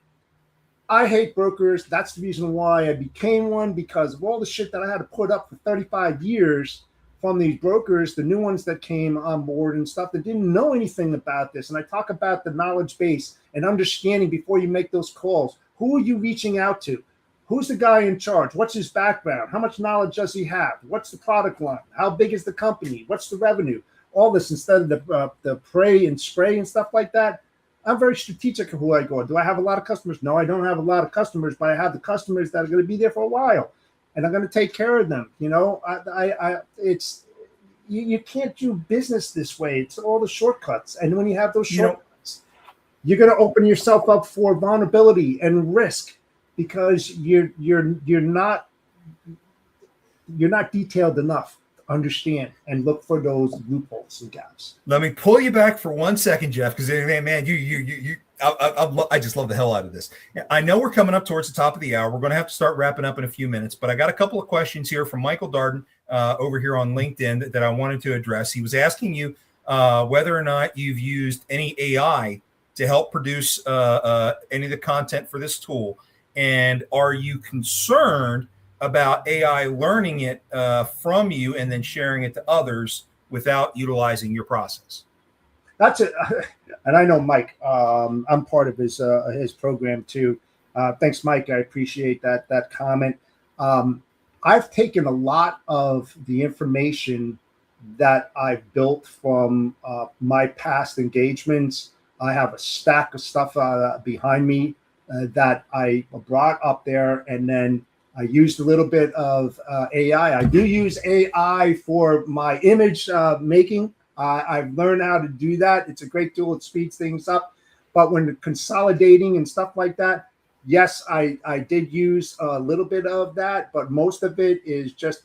I hate brokers. That's the reason why I became one, because of all the shit that I had to put up for 35 years from these brokers, the new ones that came on board and stuff that didn't know anything about this. And I talk about the knowledge base and understanding before you make those calls. Who are you reaching out to? Who's the guy in charge? What's his background? How much knowledge does he have? What's the product line? How big is the company? What's the revenue? All this instead of the pray and spray and stuff like that. I'm very strategic of who I go. Do I have a lot of customers? No, I don't have a lot of customers, but I have the customers that are going to be there for a while, and I'm going to take care of them. You can't do business this way. It's all the shortcuts, and when you have those shortcuts, you're going to open yourself up for vulnerability and risk. Because you're not detailed enough to understand and look for those loopholes and gaps. Let me pull you back for 1 second, Jeff, because man, I just love the hell out of this. I know we're coming up towards the top of the hour. We're going to have to start wrapping up in a few minutes, but I got a couple of questions here from Michael Darden over here on LinkedIn that I wanted to address. He was asking you whether or not you've used any AI to help produce any of the content for this tool. And are you concerned about AI learning it from you and then sharing it to others without utilizing your process? That's it. And I know Mike. I'm part of his program too. Thanks, Mike. I appreciate that comment. I've taken a lot of the information that I've built from my past engagements. I have a stack of stuff behind me that I brought up there, and then I used a little bit of AI. I do use AI for my image making. I've learned how to do that. It's a great tool. It speeds things up. But when consolidating and stuff like that, yes, I did use a little bit of that, but most of it is just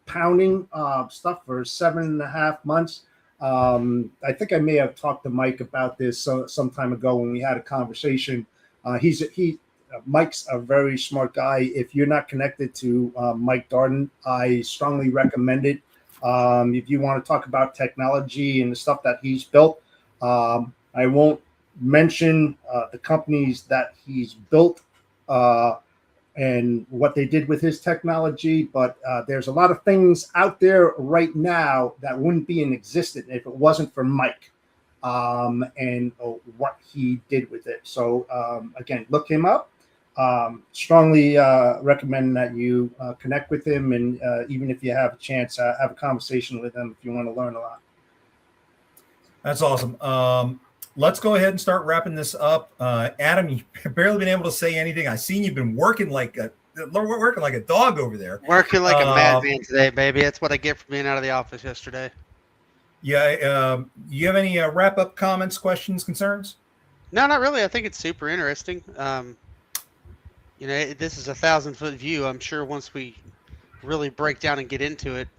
pounding stuff for 7.5 months. I think I may have talked to Mike about this some time ago when we had a conversation. Mike's a very smart guy. If you're not connected to Mike Darden, I strongly recommend it. If you want to talk about technology and the stuff that he's built, I won't mention the companies that he's built and what they did with his technology, but there's a lot of things out there right now that wouldn't be in existence if it wasn't for Mike and what he did with it. So again, look him up. Strongly recommend that you connect with him, and even if you have a chance, have a conversation with him if you want to learn a lot. That's awesome. Let's go ahead and start wrapping this up. Adam, you've barely been able to say anything. I've seen you've been working like a dog over there. Working like a madman today, baby. That's what I get for being out of the office yesterday. Yeah. You have any wrap-up comments, questions, concerns? No, not really. I think it's super interesting. This is a 1,000-foot view. I'm sure once we really break down and get into it,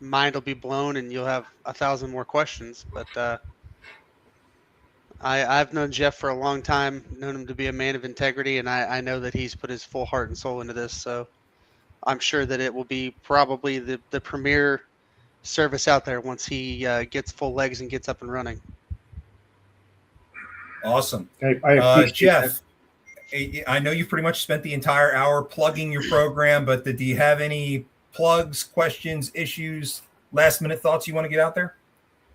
mind will be blown and you'll have 1,000 more questions. But I've known Jeff for a long time, known him to be a man of integrity, and I know that he's put his full heart and soul into this. So I'm sure that it will be probably the premier service out there once he gets full legs and gets up and running. Awesome. I Jeff, I know you've pretty much spent the entire hour plugging your program, but do you have any plugs, questions, issues, last-minute thoughts you want to get out there?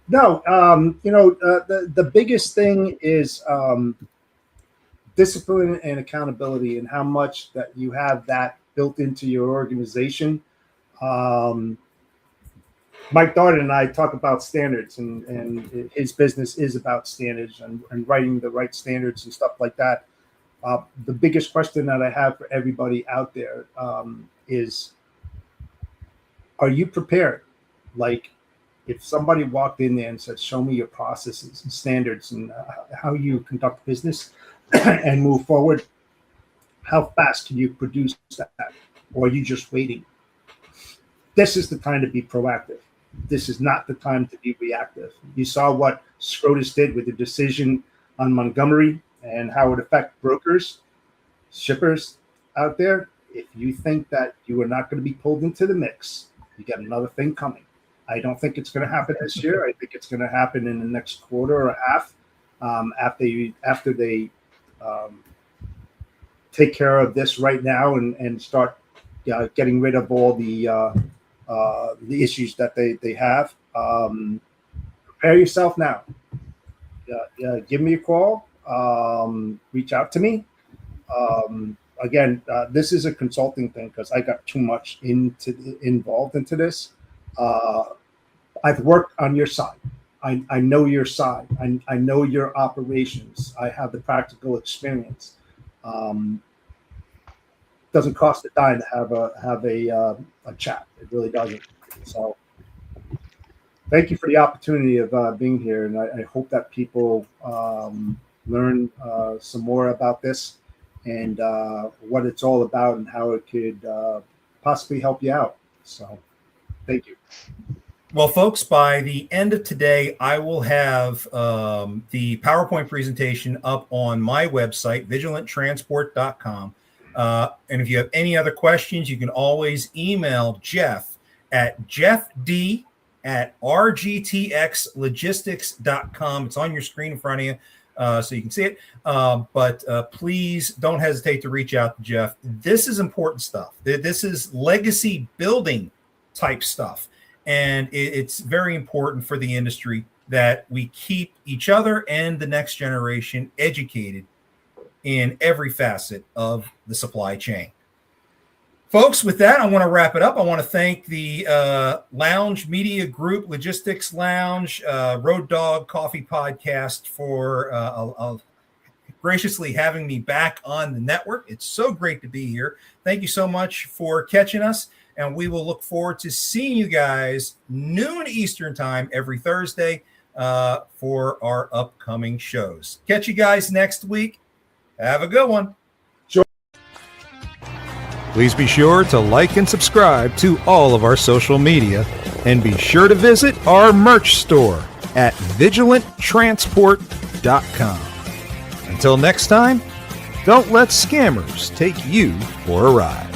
No, the biggest thing is discipline and accountability, and how much that you have that built into your organization. Mike Darden and I talk about standards, and his business is about standards and writing the right standards and stuff like that. The biggest question that I have for everybody out there is, are you prepared? Like, if somebody walked in there and said, show me your processes and standards and how you conduct business and move forward, how fast can you produce that? Or are you just waiting? This is the time to be proactive. This is not the time to be reactive. You saw what SCOTUS did with the decision on Montgomery and how it affects brokers, shippers out there. If you think that you are not going to be pulled into the mix, you got another thing coming. I don't think it's going to happen this year. I think it's going to happen in the next quarter or half after they take care of this right now and start getting rid of all the issues that they have. Prepare yourself now. Give me a call. Reach out to me. Again, this is a consulting thing because I got too much involved into this. I've worked on your side. I know your side. I know your operations. I have the practical experience. Doesn't cost a dime to have a chat. It really doesn't. So thank you for the opportunity of being here, and I hope that people learn some more about this and what it's all about and how it could possibly help you out. So thank you. Well, folks, by the end of today, I will have the PowerPoint presentation up on my website, vigilanttransport.com. And if you have any other questions, you can always email Jeff at jeffd@rgtxlogistics.com. It's on your screen in front of you, so you can see it. But please don't hesitate to reach out to Jeff. This is important stuff. This is legacy building type stuff. And it's very important for the industry that we keep each other and the next generation educated in every facet of the supply chain. Folks, with that, I want to wrap it up. I want to thank the Lounge Media Group, Logistics Lounge, Road Dog Coffee Podcast for graciously having me back on the network. It's so great to be here. Thank you so much for catching us. And we will look forward to seeing you guys noon Eastern time every Thursday for our upcoming shows. Catch you guys next week. Have a good one. Please be sure to like and subscribe to all of our social media, and be sure to visit our merch store at vigilanttransport.com. Until next time, don't let scammers take you for a ride.